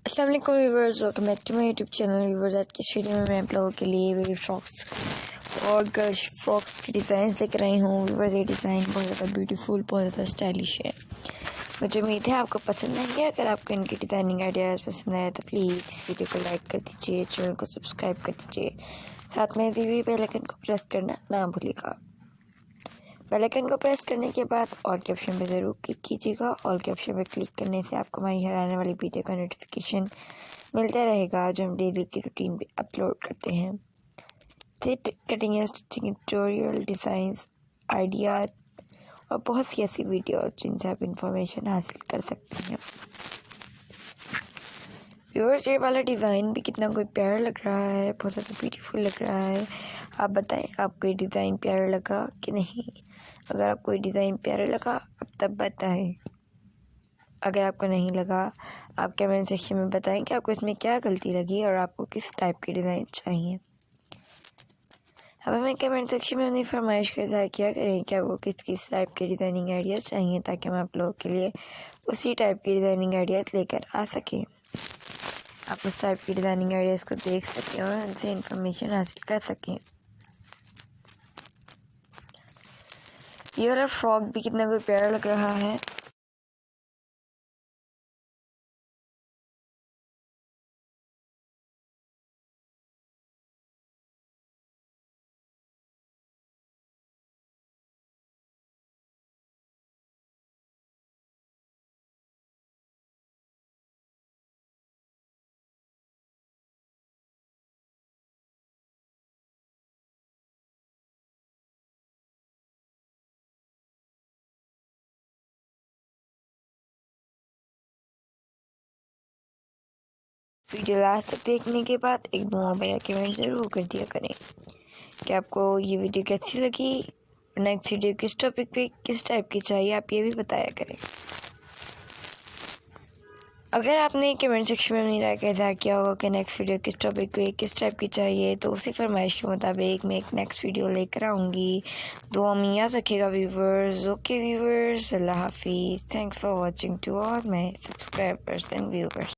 अस्सलाम वालेकुम viewers, welcome back to my YouTube channel. Viewers, आज की इस वीडियो में मैं आप लोगों के लिए बेबी फ्रॉक्स और गर्ल्स फ्रॉक्स की डिज़ाइंस लेकर आई हूँ। व्यूअर्स, ये डिज़ाइन बहुत ज़्यादा ब्यूटीफुल, बहुत ज़्यादा स्टाइलिश है। मुझे उम्मीद है आपको पसंद आएंगे। अगर आपको इनकी डिज़ाइनिंग आइडियाज़ पसंद आए तो प्लीज़ इस वीडियो को लाइक कर दीजिए, चैनल को सब्सक्राइब कर दीजिए, साथ में दी हुई बेल आइकन को प्रेस करना ना भूलिएगा। बेल आइकन को प्रेस करने के बाद ऑल के ऑप्शन पर ज़रूर क्लिक कीजिएगा। ऑल के ऑप्शन पर क्लिक करने से आपको हमारी हर आने वाली वीडियो का नोटिफिकेशन मिलता रहेगा, जो हम डेली की रूटीन पे अपलोड करते हैं। Cutting and stitching tutorial, designs, idea और बहुत सी ऐसी वीडियो जिनसे आप इंफॉर्मेशन हासिल कर सकते हैं। व्यूअर्स, ये वाला डिज़ाइन भी कितना कोई प्यारा लग रहा है, बहुत ज़्यादा ब्यूटीफुल लग रहा है। आप बताएं आपको ये डिज़ाइन प्यारा लगा कि नहीं। अगर आपको ये डिज़ाइन प्यारा लगा अब तब बताएं। अगर आपको नहीं लगा आप कमेंट सेक्शन में बताएं कि आपको इसमें क्या गलती लगी और आपको किस टाइप की डिज़ाइन चाहिए। अब हमें कमेंट सेक्शन में अपनी फरमाइश का इज़हार किया करें कि आपको किस टाइप के डिज़ाइनिंग आइडियाज़ चाहिए, ताकि हम आप लोगों के लिए उसी टाइप की डिज़ाइनिंग आइडियाज़ लेकर आ सकें। आप उस टाइप की डिज़ाइनिंग आइडियाज़ को देख सकें और उनसे इंफॉर्मेशन हासिल कर सकें। ये वाला फ्रॉक भी कितना कोई प्यारा लग रहा है। वीडियो लास्ट तक देखने के बाद एक दुआ मेरा कमेंट ज़रूर कर दिया करें कि आपको ये वीडियो कैसी लगी और नेक्स्ट वीडियो किस टॉपिक पे किस टाइप की चाहिए, आप ये भी बताया करें। अगर आपने कमेंट सेक्शन में अपनी राय का इज़हार किया होगा कि नेक्स्ट वीडियो किस टॉपिक पे किस टाइप की चाहिए, तो उसी फरमाइश के मुताबिक मैं एक नेक्स्ट वीडियो लेकर आऊँगी। दुआ में याद रखिएगा व्यूवर्स। ओके व्यूवर्स, अल्लाह हाफिज़। Thanks for watching to all my subscribers and viewers.